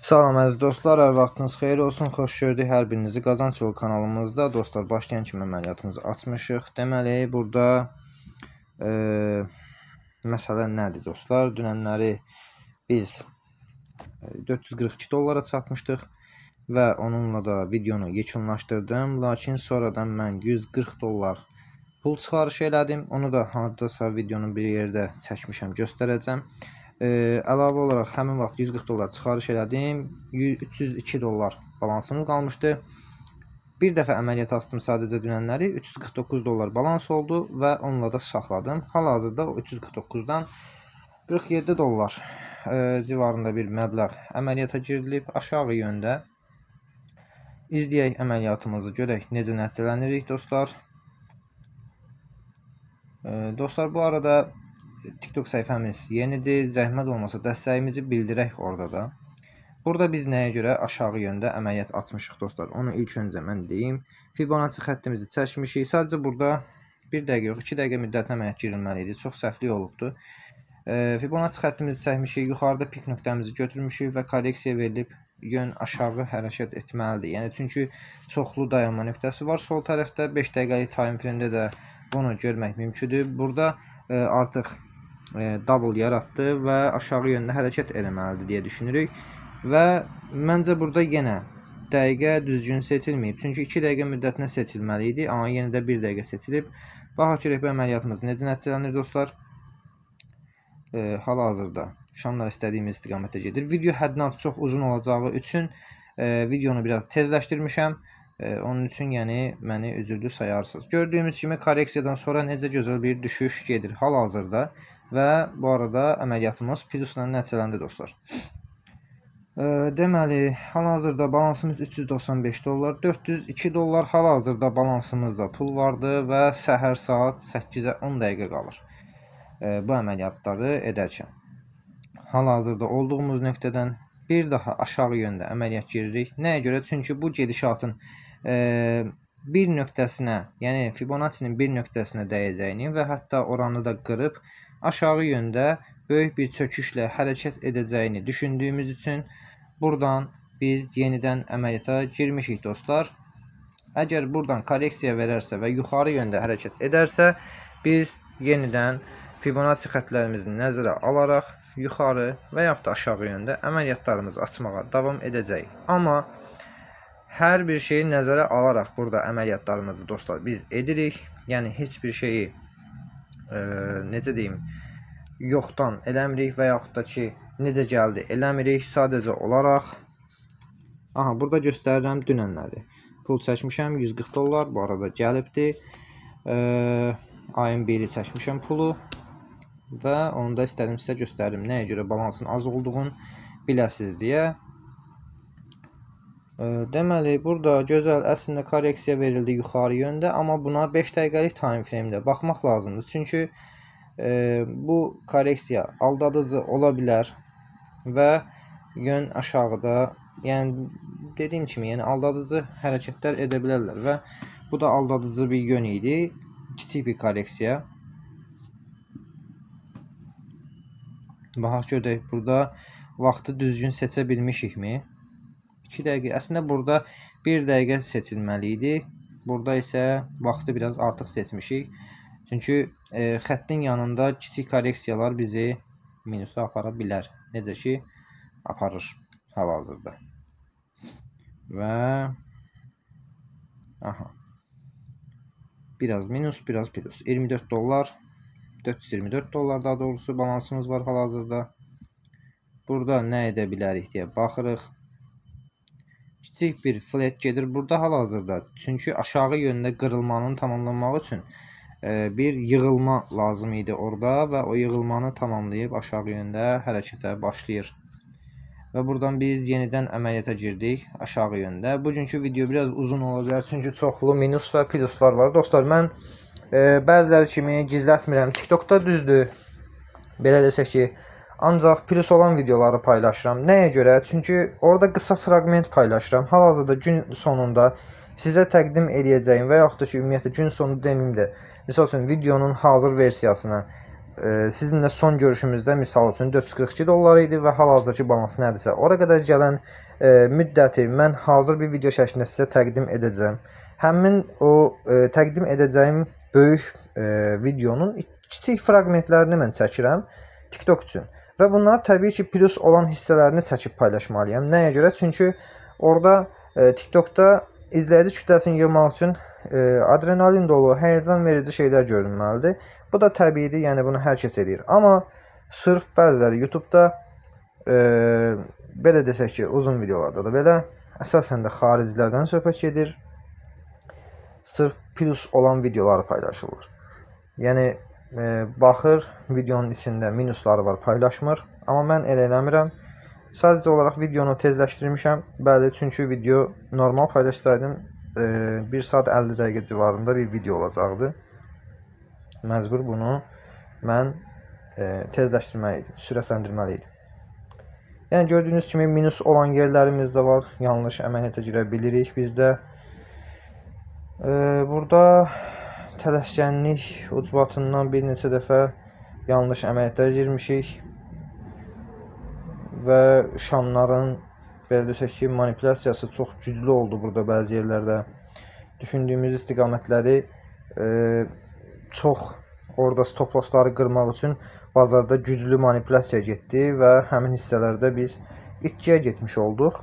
Salam əziz dostlar, hər vaxtınız xeyir olsun, xoş gördük hər birinizi Qazanc Yolu kanalımızda. Dostlar, başlayan kimi əməliyyatımızı açmışıq. Deməli, burada məsələ nədir dostlar? Dünənləri biz 442 dollara çatmışdıq və onunla da videonu yekunlaşdırdım. Lakin sonradan mən 140 dollar pul çıxarış elədim. Onu da haradasa videonun bir yerdə çəkmişəm, göstərəcəm. Əlavə olaraq həmin vaxt 140 dollar çıxarış elədim. 302 dollar balansım qalmışdı. Bir dəfə əməliyyat açdım sadəcə dünənləri. 349 dollar balans oldu və onunla da saxladım. Hal-hazırda o 349-dan 47 dollar civarında bir məbləğ əməliyyata girilib aşağı yöndə. İzləyək əməliyyatımızı, görək necə nəticələnirik dostlar. Dostlar, bu arada TikTok səhifəmiz yenidir. Zəhmət olmasa dəstəyimizi bildirək orada da. Burada biz nəyə görə aşağı yöndə əməliyyat açmışıq dostlar? Onu ilk öncə mən deyim. Fibonacci xəttimizi çəkmişik. Sadəcə burada 1 dəqiqə yox, 2 dəqiqə müddətinə əməliyyat girilməli idi. Çox səhvlik olubdu. Fibonacci xəttimizi çəkmişik. Yuxarıda pik nöqtəmizi götürmüşük və korreksiya verilib yön aşağı hərəkət etməlidir. Yəni çünki çoxlu dayanma nöqtəsi var sol tərəfdə. 5 dəqiqəlik time frame-də də bunu görmək mümkündür. Burada artıq double yaratdı və aşağı yöndə hərəkət eləməlidir deyə düşünürük. Və məncə burada yenə dəqiqə düzgün seçilməyib. Çünki 2 dəqiqə müddətinə seçilməli idi. Amma yenə də 1 dəqiqə seçilib. Baxaq görək bu əməliyyatımız necə nəticələnir dostlar. Hal-hazırda şamlar istədiyimiz istiqamətə gedir. Video həddindən çox uzun olacağı üçün videonu biraz tezləşdirmişəm. Onun üçün yəni məni üzürlü sayarsınız. Gördüyümüz kimi korreksiyadan sonra necə gözəl bir düşüş gedir hal-hazırda. Və bu arada əməliyyatımız plusla nəticələndi dostlar. Deməli, hal-hazırda balansımız 395 dollar, 402 dollar hal-hazırda balansımızda pul vardı və səhər saat 8-ə 10 dəqiqə qalır bu əməliyyatları edərkən. Hal-hazırda olduğumuz nöqtədən bir daha aşağı yöndə əməliyyat giririk. Nəyə görə? Çünki bu gedişatın bir nöqtəsinə, yəni Fibonacci'nin bir nöqtəsinə dəyəcəyini və hətta oranı da qırıb aşağı yöndə böyük bir çöküşlə hərəkət edəcəyini düşündüyümüz üçün buradan biz yenidən əməliyyata girmişik dostlar. Əgər buradan korreksiya verərsə və yuxarı yöndə hərəkət edərsə, biz yenidən Fibonacci xətlərimizi nəzərə alaraq yuxarı və yaxud da aşağı yöndə əməliyyatlarımızı açmağa davam edəcəyik. Amma hər bir şeyi nəzərə alaraq burada əməliyyatlarımızı dostlar biz edirik. Yəni heç bir şeyi necə deyim, yoxdan eləmirik və yaxud da ki necə gəldi eləmirik. Sadəcə olaraq burada göstərirəm dünənləri. Pul çəkmişəm 140 dollar, bu arada gəlibdi. Ayın 1-i çəkmişəm pulu və onu da istədim sizə göstərim. Nəyə görə balansın az olduğunu biləsiz deyə. Deməli, burada gözəl əslində korreksiya verildi yuxarı yöndə, amma buna 5 dəqiqəlik time frame-də baxmaq lazımdır. Çünki bu korreksiya aldadıcı ola bilər və yön aşağıda, yəni dediyim kimi, yəni aldadıcı hərəkətlər edə bilərlər və bu da aldadıcı bir yön idi. Kiçik bir korreksiya. Baxaq görək, burada vaxtı düzgün seçə bilmişikmi? 2 dəqiqə, əslində burada 1 dəqiqə seçilməli idi. Burada isə vaxtı biraz artıq seçmişik. Çünki xəttin yanında kiçik korreksiyalar bizi minusa apara bilər. Necə ki, aparır hal-hazırda. Və biraz minus, biraz plus. 24 dollar, 424 dollar daha doğrusu balansımız var hal-hazırda. Burada nə edə bilərik deyə baxırıq. Kiçik bir flat gedir burada hal-hazırda. Çünki aşağı yöndə qırılmanın tamamlanması üçün bir yığılma lazım idi orada və o yığılmanı tamamlayıb aşağı yöndə hərəkətə başlayır. Və buradan biz yenidən əməliyyata girdik aşağı yöndə. Bugünkü video biraz uzun ola bilər çünki çoxlu minus və pluslar var. Dostlar, mən bəziləri kimi gizlətmirəm. TikTokda düzdür, belə desək ki, ancaq plus olan videoları paylaşıram. Nəyə görə? Çünki orada qısa fragment paylaşıram. Hal-hazırda gün sonunda sizə təqdim edəcəyim və yaxud da ki, ümumiyyətlə gün sonu deməyim də, misal üçün videonun hazır versiyasını sizinlə son görüşümüzdə misal üçün 442 dollar idi və hal-hazırki balansı nədirsə, ora qədər gələn müddəti mən hazır bir video şəklində sizə təqdim edəcəm. Həmin o təqdim edəcəyim böyük videonun kiçik fraqmentlərini mən çəkirəm TikTok üçün. Və bunlar təbii ki, plus olan hissələrini çəkib paylaşmalıyam. Nəyə görə? Çünki orada TikTokda izləyici kütləsini yığmaq üçün adrenalin dolu, həyəcan verici şeylər görünməlidir. Bu da təbiidir, yəni bunu hər kəs edir. Amma sırf bəziləri YouTube'da belə desək ki, uzun videolarda da belə əsasən də xaricilərdən söhbət gedir. Sırf plus olan videoları paylaşılır. Yəni baxır, videonun içində minusları var, paylaşmır. Amma mən elə eləmirəm. Sadəcə olaraq videonu tezləşdirmişəm. Bəli, çünki video normal paylaşsaydım 1 saat 50 dəqiqə civarında bir video olacaqdı. Məcbur bunu mən tezləşdirməliydim, sürətləndirməliydim. Yəni gördüyünüz kimi minus olan yerlərimiz də var. Yanlış əməliyyata girə bilirik biz də. Burada tələskənlik ucbatından bir neçə dəfə yanlış əməliyyata girmişik. Və şamların belə desək ki, manipulyasiyası çox güclü oldu burada bəzi yerlərdə. Düşündüyümüz istiqamətləri çox orada stop lossları qırmaq üçün bazarda güclü manipulyasiya getdi və həmin hissələrdə biz itkiyə getmiş olduq.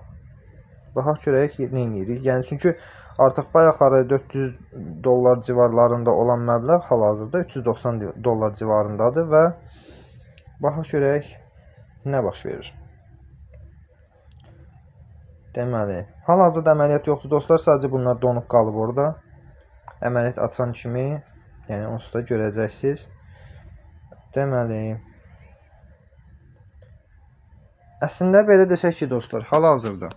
Baxaq görək nə edirik. Yəni çünki artıq bayaqları 400 dollar civarlarında olan məbləğ hal-hazırda 390 dollar civarındadır və baxaq görək nə baş verir. Deməli, hal-hazırda əməliyyat yoxdur dostlar, sadəcə bunlar donuq qalıb orada. Əməliyyat açan kimi, yəni onsuz da görəcəksiniz. Deməli, əslində belə desək ki dostlar, hal-hazırda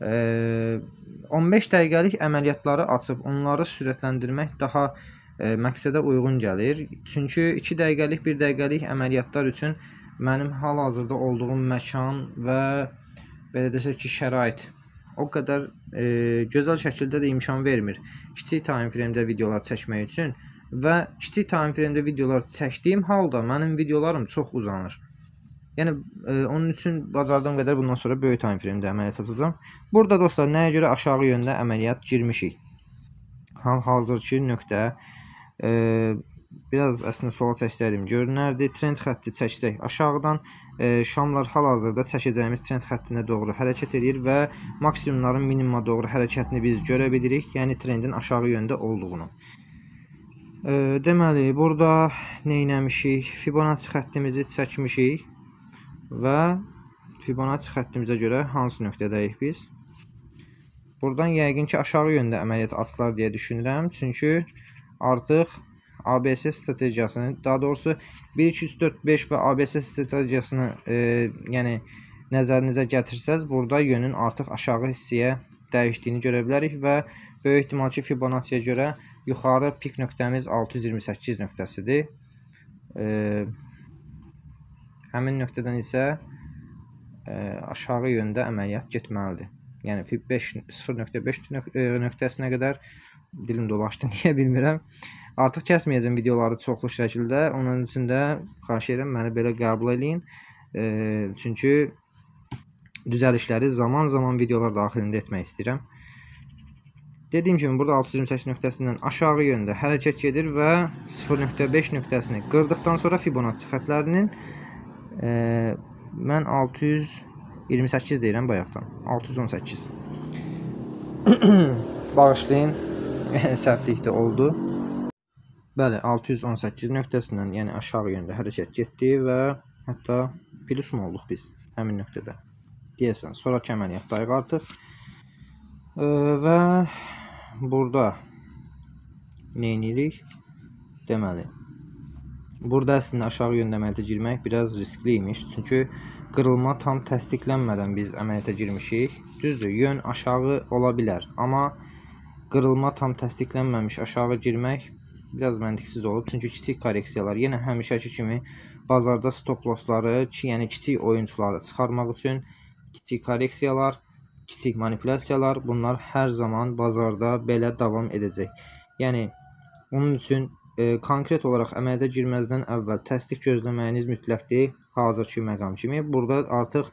15 dəqiqəlik əməliyyatları açıb onları sürətləndirmək daha məqsədə uyğun gəlir. Çünki 2 dəqiqəlik, 1 dəqiqəlik əməliyyatlar üçün mənim hal-hazırda olduğum məkan və belə desək ki, şərait o qədər gözəl şəkildə də imkan vermir kiçik time frame-də videolar çəkmək üçün və kiçik time frame-də videolar çəkdiyim halda mənim videolarım çox uzanır. Yəni onun üçün bacardığım qədər bundan sonra böyük time frame-də əməliyyat açacağam. Burada dostlar nəyə görə aşağı yöndə əməliyyat girmişik? Hal-hazırki nöqtə biraz əslində sola çəksəydim görünərdi. Trend xətti çəksək aşağıdan şamlar hal-hazırda çəkəcəyimiz trend xəttinə doğru hərəkət edir və maksimumların minimuma doğru hərəkətini biz görə bilirik. Yəni trendin aşağı yöndə olduğunu. Deməli, burada nə etmişik? Fibonacci xəttimizi çəkmişik və Fibonacci xəttimizə görə hansı nöqtədəyik biz? Buradan yəqin ki aşağı yöndə əməliyyat açılar deyə düşünürəm. Çünki artıq ABS strategiyasını, daha doğrusu 1, 2, 3, 4, 5 və ABS strategiyasını yəni nəzərinizə gətirsəz, burada yönün artıq aşağı hissəyə dəyişdiyini görə bilərik və böyük ehtimal ki Fibonacciyə görə yuxarı pik nöqtəmiz 628 nöqtəsidir. Həmin nöqtədən isə aşağı yöndə əməliyyat getməlidir. Yəni 0.5 nöqtəsinə qədər dilim dolaşdı, niyə bilmirəm. Artıq kəsməyəcəm videoları çoxlu şəkildə. Onun üçün də xahiş edirəm, məni belə qəbul edin. Çünki düzəlişləri zaman-zaman videolar daxilində etmək istəyirəm. Dediyim kimi, burada 628 nöqtəsindən aşağı yöndə hərəkət gedir və 0.5 nöqtəsini qırdıqdan sonra Fibonacci xətlərinin mən 628 deyirəm bayaqdan. 618. Bağışlayın, səhvlikdə oldu. Bəli, 618 nöqtəsindən, yəni aşağı yöndə hərəkət getdi və hətta plus mu olduq biz həmin nöqtədə? Deyəsən, sonraki əməliyyatdayıq artıq. Və burada nə edirik? Deməli, burada əslində aşağı yöndə əməliyyata girmək biraz riskli imiş. Çünki qırılma tam təsdiqlənmədən biz əməliyyata girmişik. Düzdür, yön aşağı ola bilər. Amma qırılma tam təsdiqlənməmiş aşağı girmək biraz məntiqsiz olub. Çünki kiçik korreksiyalar, yenə həmişəki kimi bazarda stop lossları, yəni kiçik oyuncuları çıxarmaq üçün kiçik korreksiyalar, kiçik manipulyasiyalar, bunlar hər zaman bazarda belə davam edəcək. Yəni onun üçün konkret olaraq əməliyyata girməzdən əvvəl təsdiq gözləməyiniz mütləqdir hazırki məqam kimi. Burada artıq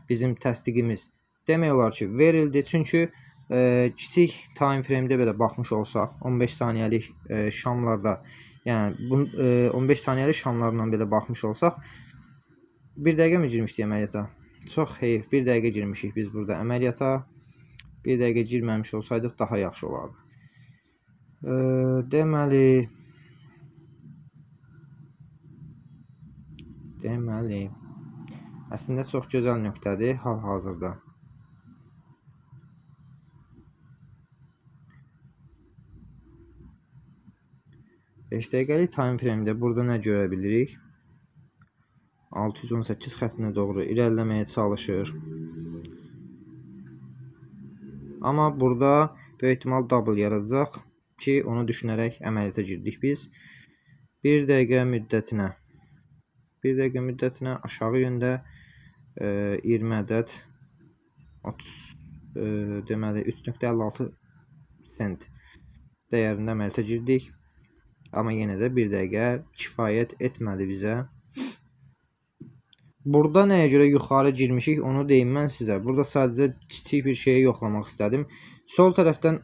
bizim təsdiqimiz demək olar ki, verildi. Çünki kiçik time frame-də belə baxmış olsaq, 15 saniyəlik şamlarda, yəni 15 saniyəlik şamlarla belə baxmış olsaq, 1 dəqiqə mi girmişdik əməliyyata? Çox heyf, 1 dəqiqə girmişik biz burada əməliyyata. 1 dəqiqə girməmiş olsaydıq daha yaxşı olardı. Deməli, əslində çox gözəl nöqtədir hal-hazırda. Beş dəqiqəlik time frame-də burada nə görə bilirik? 618 xəttinə doğru irəliləməyə çalışır. Amma burada böyük ehtimal double yaradacaq ki, onu düşünərək əməliyyata girdik biz. 1 dəqiqə müddətinə aşağı yöndə 20 ədəd deməli 3.56 sent dəyərində əməliyyata girdik. Amma yenə də 1 dəqiqə kifayət etmədi bizə. Burada nəyə görə yuxarı girmişik onu deyim mən sizə. Burada sadəcə kiçik bir şeyi yoxlamaq istədim. Sol tərəfdən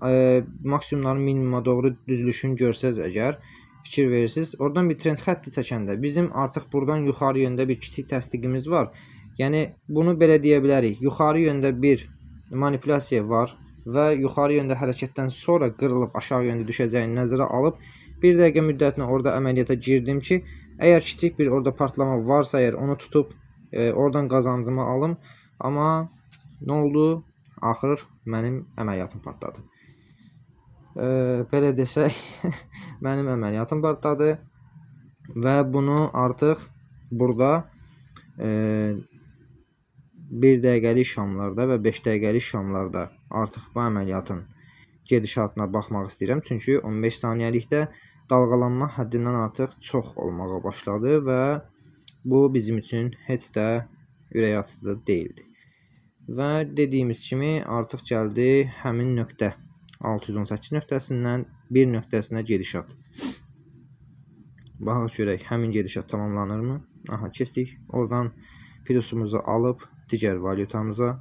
maksimumların minimuma doğru düzülüşünü görsəz əgər, fikir verirsiniz. Oradan bir trend xətti çəkəndə bizim artıq buradan yuxarı yöndə bir kiçik təsdiqimiz var. Yəni bunu belə deyə bilərik. Yuxarı yöndə bir manipulyasiya var və yuxarı yöndə hərəkətdən sonra qırılıb aşağı yöndə düşəcəyini nəzərə alıb 1 dəqiqə müddətinə orada əməliyyata girdim ki, əgər kiçik bir orada partlama varsa, əgər onu tutub oradan qazancımı alım. Amma nə oldu? Axır mənim əməliyyatım partladı. Belə desək, mənim əməliyyatım partladı və bunu artıq burada 1 dəqiqəlik şamlarda və 5 dəqiqəlik şamlarda artıq bu əməliyyatın gedişatına baxmaq istəyirəm. Çünki 15 saniyəlikdə dalğalanma həddindən artıq çox olmağa başladı və bu bizim üçün heç də ürək açıcı deyildi. Və dediyimiz kimi artıq gəldi həmin nöqtə 618 nöqtəsindən 1 nöqtəsinə gedişat. Baxaq görək həmin gedişat tamamlanırmı? Aha, keçdik. Oradan plusumuzu alıb digər valyutamıza.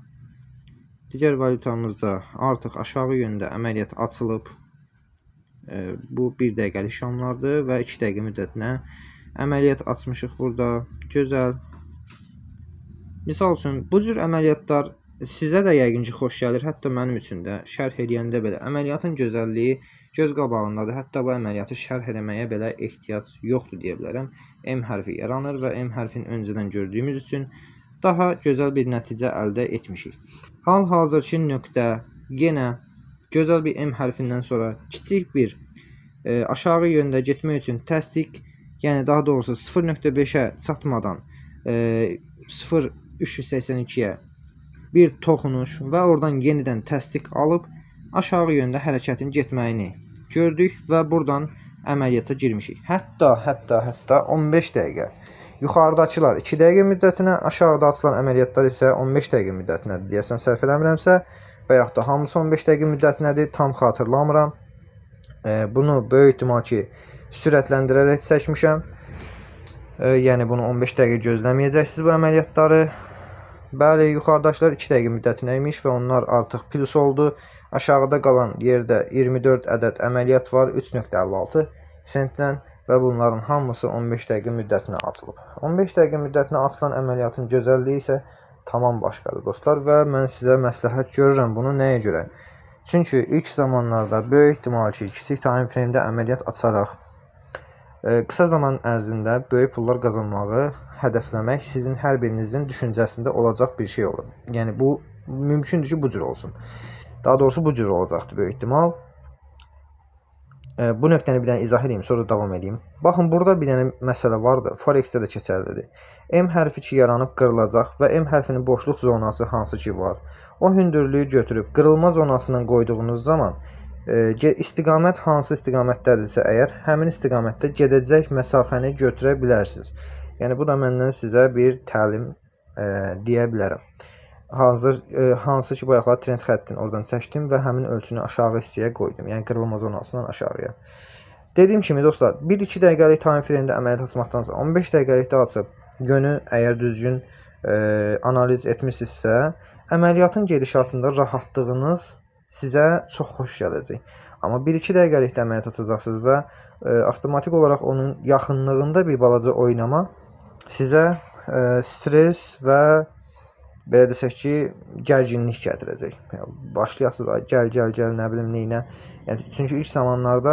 Digər valyutamızda artıq aşağı yöndə əməliyyat açılıb. Bu 1 dəqiqəlik şamlardır və 2 dəqiqə müddətinə əməliyyat açmışıq burada. Gözəl. Misal üçün, bu cür əməliyyatlar sizə də yəqin ki, xoş gəlir. Hətta mənim üçün də şərh edəndə belə əməliyyatın gözəlliyi göz qabağındadır. Hətta bu əməliyyatı şərh eləməyə belə ehtiyac yoxdur deyə bilərəm. M hərfi yaranır və M hərfini öncədən gördüyümüz üçün daha gözəl bir nəticə əldə etmişik. Hal-hazırki nöqtə yenə gözəl bir M hərfindən sonra kiçik bir aşağı yöndə getmək üçün təsdiq, yəni daha doğrusu 0.5-ə çatmadan 0.382-yə bir toxunuş və oradan yenidən təsdiq alıb aşağı yöndə hərəkətin getməyini gördük və buradan əməliyyata girmişik. Hətta 15 dəqiqə. Yuxarıdakılar 2 dəqiqə müddətinə, aşağıda açılan əməliyyatlar isə 15 dəqiqə müddətinədir deyəsən səhv eləmirəmsə və yaxud da hamısı 15 dəqiqə müddətinədir, tam xatırlamıram. Bunu böyük ehtimal ki, sürətləndirərək çəkmişəm. Yəni bunu 15 dəqiqə gözləməyəcəksiniz bu əməliyyatları. Bəli, yuxarıdakılar 2 dəqiqə müddətinə imiş və onlar artıq plus oldu. Aşağıda qalan yerdə 24 ədəd əməliyyat var 3.56 sentdən. Və bunların hamısı 15 dəqiqə müddətinə açılıb. 15 dəqiqə müddətinə açılan əməliyyatın gözəlliyi isə tamam başqadır dostlar və mən sizə məsləhət görürəm bunu nəyə görə? Çünki ilk zamanlarda böyük ehtimal ki, kiçik time frame-də əməliyyat açaraq qısa zaman ərzində böyük pullar qazanmağı hədəfləmək sizin hər birinizin düşüncəsində olacaq bir şey olur. Yəni bu mümkündür ki, bu cür olsun. Daha doğrusu bu cür olacaqdır böyük ehtimal. Bu nöqtəni bir dənə izah edeyim, sonra davam edeyim. Baxın, burada bir dənə məsələ vardır. Forex-də də keçərlidir. M hərfi ki yaranıb qırılacaq və M hərfinin boşluq zonası hansı ki var. O hündürlüyü götürüb qırılma zonasından qoyduğunuz zaman istiqamət hansı istiqamətdədirsə əgər, həmin istiqamətdə gedəcək məsafəni götürə bilərsiniz. Yəni bu da məndən sizə bir təlim deyə bilərəm. Hansı ki bayaqlar trend xəttin oradan çəkdim və həmin ölçünü aşağı hissəyə qoydum. Yəni qırılma zonasından aşağıya. Dediyim kimi dostlar, 1-2 dəqiqəlik time frame-də əməliyyat açmaqdansa 15 dəqiqəlikdə açıb yönü əgər düzgün analiz etmisinizsə, əməliyyatın gedişatında rahatlığınız sizə çox xoş gələcək. Amma 1-2 dəqiqəlikdə əməliyyat açacaqsınız və avtomatik olaraq onun yaxınlığında bir balaca oynama sizə stres və belə desək ki, gərginlik gətirəcək. Başlayasınız, gəl, nə bilim, neynə. Yəni, çünki ilk zamanlarda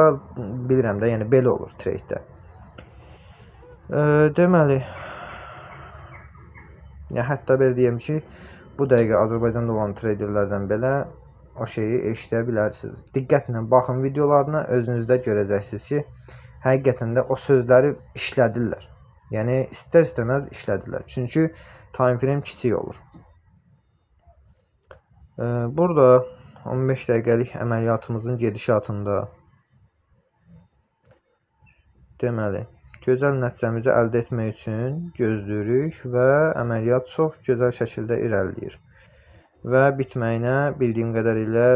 bilirəm də, yəni belə olur trade-də. Deməli, yəni, hətta belə deyəm ki, bu dəqiqə Azərbaycanda olan traderlərdən belə o şeyi eşidə bilərsiniz. Diqqətlə baxın videolarına, özünüzdə görəcəksiniz ki, həqiqətən də o sözləri işlədirlər. Yəni, istər-istəməz işlədirlər. Çünki time frame kiçik olur. Burada 15 dəqiqəlik əməliyyatımızın gedişatında deməli, gözəl nəticəmizi əldə etmək üçün gözləyirik və əməliyyat çox gözəl şəkildə irəliləyir. Və bitməyinə bildiyim qədərilə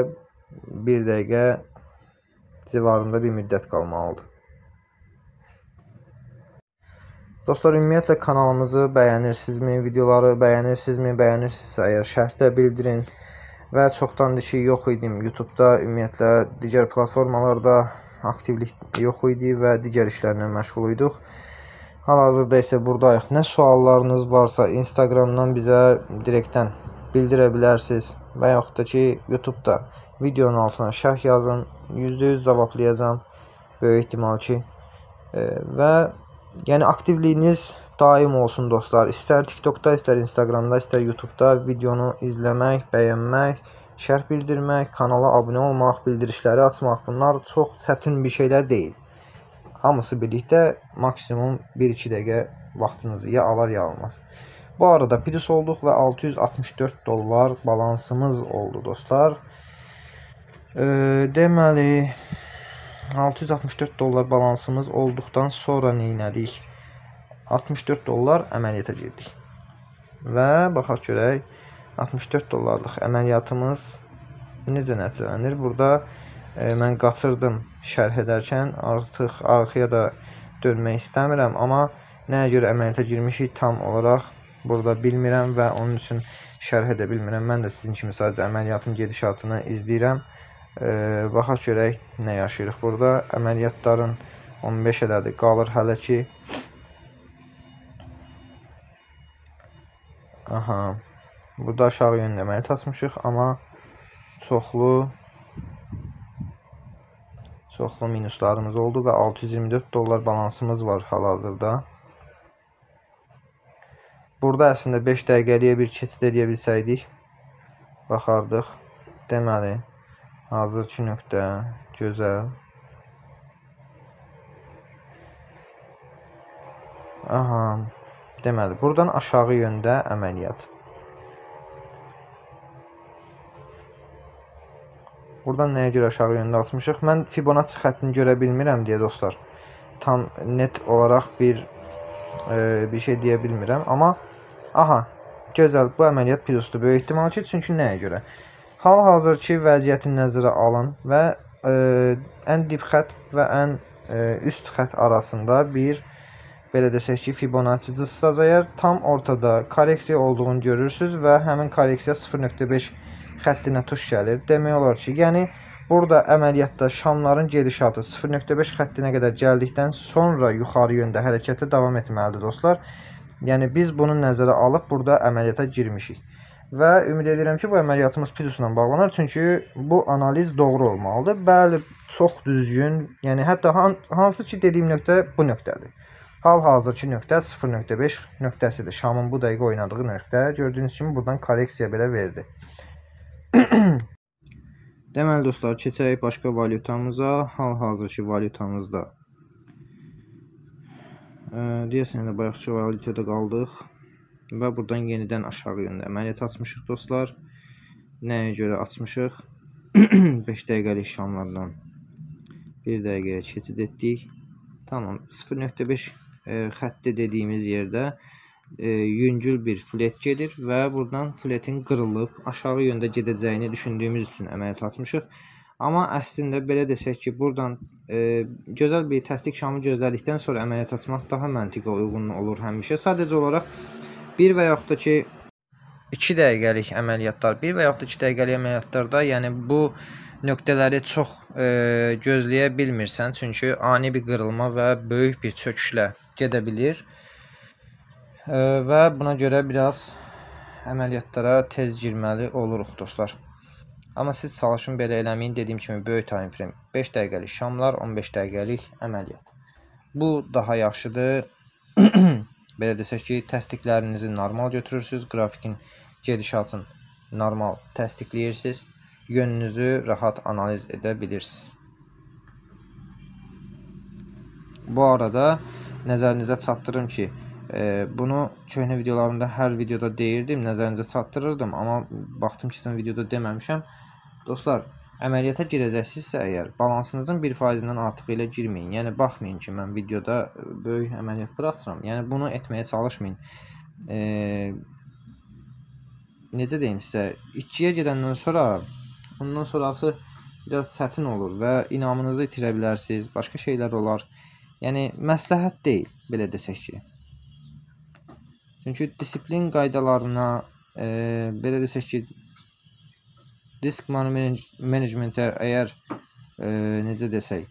1 dəqiqə civarında bir müddət qalmalıdır. Dostlar, ümumiyyətlə kanalımızı bəyənirsinizmi, videoları bəyənirsinizmi, bəyənirsinizsə əgər şərhdə bildirin. Və çoxdandır ki, yox idim YouTube-da, ümumiyyətlə digər platformalarda aktivlik yox idi və digər işlərlə məşğul idik. Hal-hazırda isə buradayıq. Nə suallarınız varsa Instagramdan bizə direktdən bildirə bilərsiniz və yaxud da ki, YouTube-da videonun altına şərh yazın, %100 cavablayacağam, böyük ehtimal ki. Və yəni aktivliyiniz daim olsun dostlar. İstər TikTokda, istər Instagramda, istər YouTube'da videonu izləmək, bəyənmək, şərh bildirmək, kanala abunə olmaq, bildirişləri açmaq. Bunlar çox çətin bir şeylər deyil. Hamısı birlikdə maksimum 1-2 dəqiqə vaxtınızı ya alar, ya almaz. Bu arada plus olduq və 664 dollar balansımız oldu dostlar. Deməli 664 dollar balansımız olduqdan sonra neynədik? 64 dollar əməliyyata girdik. Və baxaq görək, 64 dollarlıq əməliyyatımız necə nəticələnir? Burada mən qaçırdım şərh edərkən, artıq arxaya da dönmək istəmirəm, amma nəyə görə əməliyyata girmişik tam olaraq burada bilmirəm və onun üçün şərh edə bilmirəm. Mən də sizin kimi sadəcə əməliyyatın gedişatını izləyirəm. Baxaq görək nə yaşayırıq burada. Əməliyyatların 15 ədədi qalır hələ ki. Aha, burada aşağı yönlü əməliyyat açmışıq, amma çoxlu minuslarımız oldu və 624 dollar balansımız var hal-hazırda. Burada əslində 5 dəqiqəliyə bir keçid edə bilsəydik, baxardıq. Deməli, hazırki nöqtə gözəl. Aha, deməli, buradan aşağı yöndə əməliyyat. Buradan nəyə görə aşağı yöndə açmışıq? Mən Fibonacci xəttini görə bilmirəm deyə dostlar. Tam net olaraq bir şey deyə bilmirəm. Amma, aha, gözəl, bu əməliyyat plusdur. Böyük ehtimal ki, çünki nəyə görə? Hal-hazırki vəziyyəti nəzərə alın və ən dip xətt və ən üst xətt arasında bir, belə desək ki, Fibonacci-cısınız əgər tam ortada korreksiya olduğunu görürsünüz və həmin korreksiya 0.5 xəttinə tuş gəlir. Demək olar ki, yəni burada əməliyyatda şamların gedişatı 0.5 xəttinə qədər gəldikdən sonra yuxarı yöndə hərəkətə davam etməlidir dostlar. Yəni biz bunu nəzərə alıb burada əməliyyata girmişik. Və ümid edirəm ki, bu əməliyyatımız plusla bağlanar. Çünki bu analiz doğru olmalıdır. Bəli, çox düzgün. Yəni hətta hansı ki dediyim nöqtə bu nöqtədir. Hal-hazırki nöqtə 0.5 nöqtəsidir. Şamın bu dəqiqə oynadığı nöqtə. Gördüyünüz kimi buradan korreksiya belə verdi. Deməli dostlar, keçək başqa valyutamıza. Hal-hazırki valyutamızda deyəsən elə bayaqçı valyutada qaldıq və buradan yenidən aşağı yöndə əməliyyat açmışıq dostlar. Nəyə görə açmışıq? 5 dəqiqəlik şamlardan 1 dəqiqəyə keçid etdik. Tamam, 0.5 xətti dediyimiz yerdə yüngül bir flet gedir və buradan fletin qırılıb aşağı yöndə gedəcəyini düşündüyümüz üçün əməliyyat açmışıq. Amma əslində belə desək ki, buradan gözəl bir təsdiq şamı gözlədikdən sonra əməliyyat açmaq daha məntiqə uyğun olur həmişə. Sadəcə olaraq 1 və yaxud da ki 2 dəqiqəlik əməliyyatlar, 1 və yaxud da 2 dəqiqəlik əməliyyatlarda, yəni bu nöqtələri çox gözləyə bilmirsən, çünki ani bir qırılma və böyük bir çöküşlə gedə bilir və buna görə biraz əməliyyatlara tez girməli oluruq dostlar. Amma siz çalışın belə eləməyin, dediyim kimi böyük time frame, 5 dəqiqəlik şamlar, 15 dəqiqəlik əməliyyat. Bu daha yaxşıdır. Belə desək ki, təsdiqlərinizi normal götürürsünüz, grafikin gedişatını normal təsdiqləyirsiniz, yönünüzü rahat analiz edə bilirsiniz. Bu arada nəzərinizə çatdırım ki, bunu köhnə videolarımda hər videoda deyirdim, nəzərinizə çatdırırdım, amma baxdım ki, sizin videoda deməmişəm. Dostlar, əməliyyata girəcəksinizsə əgər, balansınızın 1%-dən artıq ilə girməyin. Yəni, baxmayın ki, mən videoda böyük əməliyyatlar açıram. Yəni, bunu etməyə çalışmayın. Necə deyim sizə, 2-yə gedəndən sonra, ondan sonrası biraz çətin olur və inamınızı itirə bilərsiniz, başqa şeylər olar. Yəni, məsləhət deyil, belə desək ki. Çünki disiplin qaydalarına, belə desək ki, risk managementə əgər, necə desək,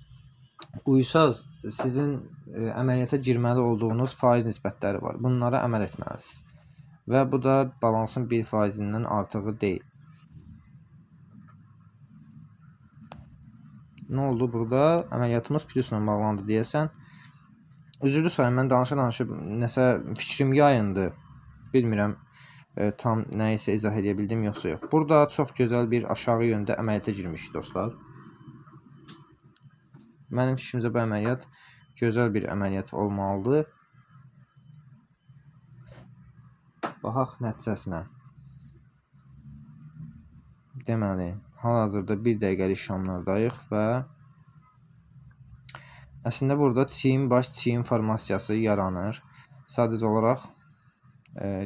uysaz, sizin əməliyyata girməli olduğunuz faiz nisbətləri var. Bunlara əməl etməlisiniz. Və bu da balansın 1%-dən artığı deyil. Nə oldu burada? Əməliyyatımız plusla bağlandı deyəsən. Üzrlü sayın, mən danışıb nəsə fikrim yayındı. Bilmirəm, tam nəyisə izah edə bildim, yoxsa yox. Burada çox gözəl bir aşağı yöndə əməliyyata girmişik dostlar. Mənim fikrimcə bu əməliyyat gözəl bir əməliyyat olmalıdır. Baxaq nəticəsinə. Deməli, hal-hazırda 1 dəqiqəlik şamlardayıq və əslində burada çiyin baş çiyin formasiyası yaranır. Sadəcə olaraq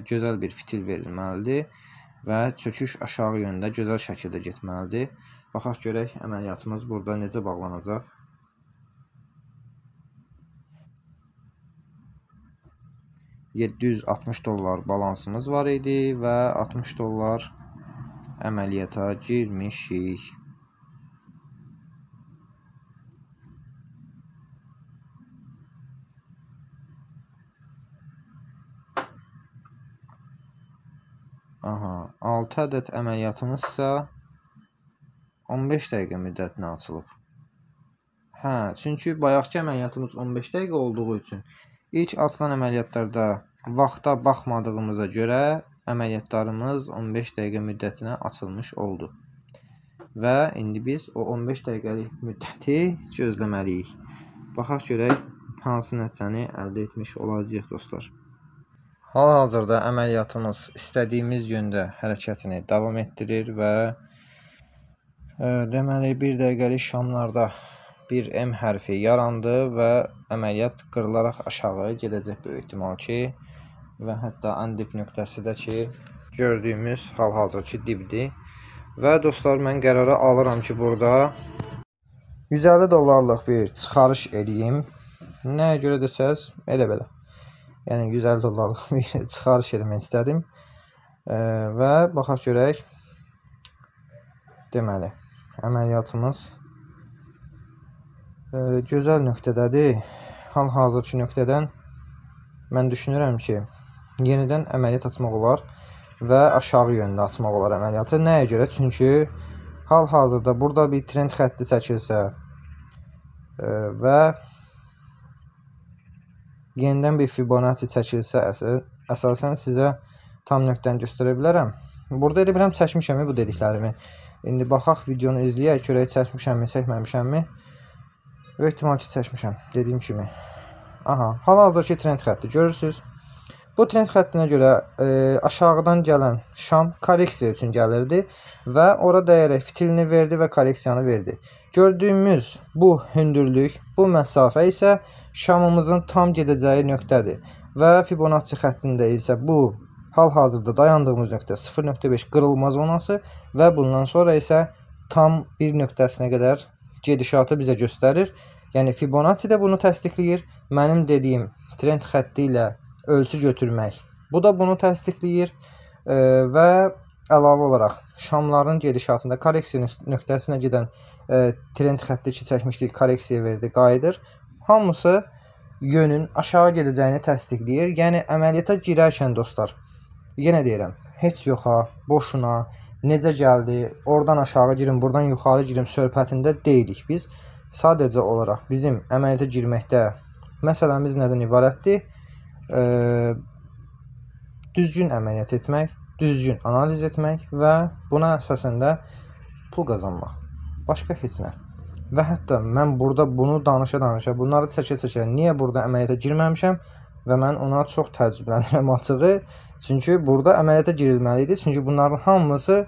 gözəl bir fitil verilməlidir və çöküş aşağı yöndə gözəl şəkildə getməlidir. Baxaq görək əməliyyatımız burada necə bağlanacaq. $760 balansımız var idi və $60 əməliyyata girmişik. Aha, 6 ədəd əməliyyatımızsa 15 dəqiqə müddətinə açılıb. Hə, çünki bayaqki əməliyyatımız 15 dəqiqə olduğu üçün ilk açılan əməliyyatlarda vaxta baxmadığımıza görə əməliyyatlarımız 15 dəqiqə müddətinə açılmış oldu. Və indi biz o 15 dəqiqəlik müddəti gözləməliyik. Baxaq görək hansı nəticəni əldə etmiş olacağıq dostlar. Hal-hazırda əməliyyatımız istədiyimiz yöndə hərəkətini davam etdirir və deməli 1 dəqiqəlik şamlarda bir M hərfi yarandı və əməliyyat qırılaraq aşağı gedəcək böyük ehtimal ki və hətta ən dip nöqtəsi də ki gördüyümüz hal-hazırki dibdir. Və dostlar, mən qərara alıram ki burada $150 bir çıxarış eləyim. Nəyə görə desəz, elə-belə. Yəni $150 bir çıxarış eləmək istədim və baxaq görək. Deməli, əməliyyatımız gözəl nöqtədədir. Hal-hazırki nöqtədən mən düşünürəm ki, yenidən əməliyyat açmaq olar və aşağı yönlü açmaq olar əməliyyatı. Nəyə görə? Çünki hal-hazırda burada bir trend xətti çəkilsə və yenidən bir Fibonacci çəkilsə, əsasən sizə tam nöqtəni göstərə bilərəm. Burada elə biləm çəkmişəmi bu dediklərimi. İndi baxaq, videonu izləyək, görək çəkmişəmmi, çəkməmişəmmi. Böyük ehtimal ki, çəkmişəm, dediyim kimi. Aha, hal-hazırki trend xətti görürsünüz. Bu trend xəttinə görə aşağıdan gələn şam korreksiya üçün gəlirdi və ora dəyərək fitilini verdi və korreksiyanı verdi. Gördüyümüz bu hündürlük, bu məsafə isə şamımızın tam gedəcəyi nöqtədir və Fibonacci xəttində isə bu hal-hazırda dayandığımız nöqtə 0.5 qırılma zonası və bundan sonra isə tam bir nöqtəsinə qədər gedişatı bizə göstərir. Yəni Fibonacci də bunu təsdiqləyir. Mənim dediyim trend xətti ilə ölçü götürmək, bu da bunu təsdiqləyir və əlavə olaraq şamların gedişatında korreksiya nöqtəsinə gedən trend xətti ki çəkmişdik, korreksiya verdi, qayıdır. Hamısı yönün aşağı gedəcəyini təsdiqləyir. Yəni əməliyyata girərkən dostlar, yenə deyirəm, heç yoxa, boşuna, necə gəldi, oradan aşağı girin, buradan yuxarı girin söhbətində deyilik. Biz sadəcə olaraq bizim əməliyyata girməkdə məsələmiz nədən ibarətdir? Düzgün əməliyyat etmək, düzgün analiz etmək və buna əsasən pul qazanmaq. Başqa heç nə. Və hətta mən burada bunu danışa-danışa, bunları çəkə-çəkə niyə burada əməliyyata girməmişəm və mən ona çox təəccüblənirəm açığı. Çünki burada əməliyyata girilməli idi. Çünki bunların hamısı,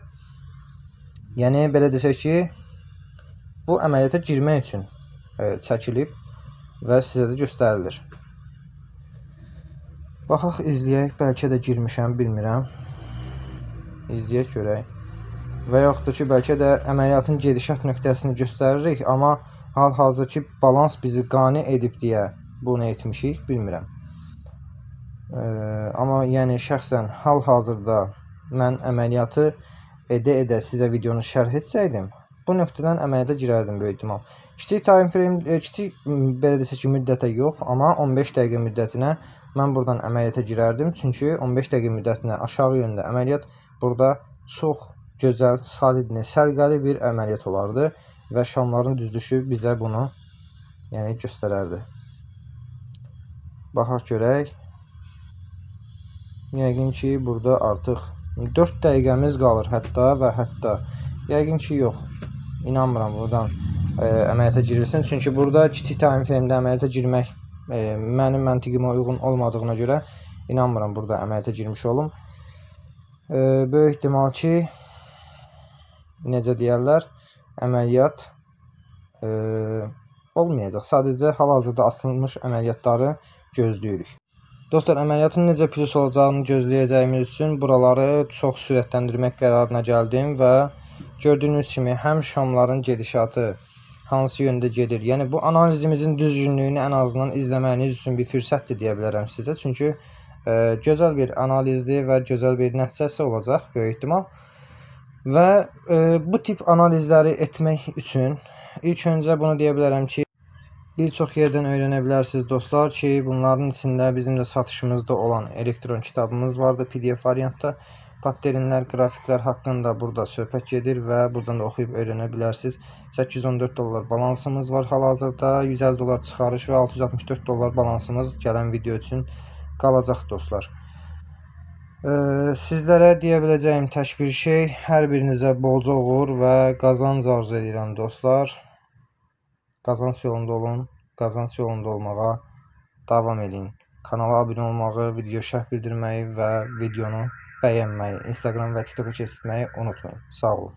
yəni belə desək ki, bu əməliyyata girmək üçün çəkilib və sizə də göstərilir. Baxaq, izləyək, bəlkə də girmişəm, bilmirəm. İzləyək, görək. Və yaxud da ki, bəlkə də əməliyyatın gedişat nöqtəsini göstəririk, amma hal-hazırki balans bizi qane edib deyə bunu etmişik, bilmirəm. Amma yəni şəxsən hal-hazırda mən əməliyyatı edə-edə sizə videonu şərh etsəydim, bu nöqtədən əməliyyata girərdim böyük ehtimal. Kiçik time frame, kiçik belə desək ki, müddətə yox, amma 15 dəqiqə müddətinə mən buradan əməliyyata girərdim. Çünki 15 dəqiqə müddətinə aşağı yöndə əməliyyat burada çox gözəl, solidli, səlqəli bir əməliyyat olardı və şamların düzülüşü bizə bunu göstərərdi. Baxaq görək. Yəqin ki, burada artıq 4 dəqiqəmiz qalır hətta və hətta. Yəqin ki, yox. İnanmıram buradan əməliyyata girilsin. Çünki burada kiçik time frame'də əməliyyata girmək mənim məntiqimə uyğun olmadığına görə inanmıram burada əməliyyata girmiş olum. Böyük ehtimal ki, necə deyərlər, əməliyyat olmayacaq. Sadəcə hal-hazırda atılmış əməliyyatları gözləyirik. Dostlar, əməliyyatın necə plus olacağını gözləyəcəyimiz üçün buraları çox sürətləndirmək qərarına gəldim və gördüyünüz kimi həm şamların gedişatı hansı yöndə gedir. Yəni bu analizimizin düzgünlüyünü ən azından izləməyiniz üçün bir fürsətdir deyə bilərəm sizə. Çünki gözəl bir analizdir və gözəl bir nəticəsi olacaq böyük ehtimal. Və bu tip analizləri etmək üçün ilk öncə bunu deyə bilərəm ki, bir çox yerdən öyrənə bilərsiniz dostlar ki, bunların içində bizim də satışımızda olan elektron kitabımız vardı PDF variantda. Paterinlər, qrafiklər haqqında burada söhbət gedir və buradan da oxuyub öyrənə bilərsiniz. 814 dollar balansımız var hal-hazırda, 150 dollar çıxarış və 664 dollar balansımız gələn video üçün qalacaq dostlar. Sizlərə deyə biləcəyim tək bir şey, hər birinizə bolca uğur və qazanc arzu edirəm dostlar. Qazanc yolunda olun, qazanc yolunda olmağa davam edin. Kanala abunə olmağı, video şərh bildirməyi və videonu bəyənməyi, Instagram və TikTok'a keçirməyi unutmayın. Sağ olun.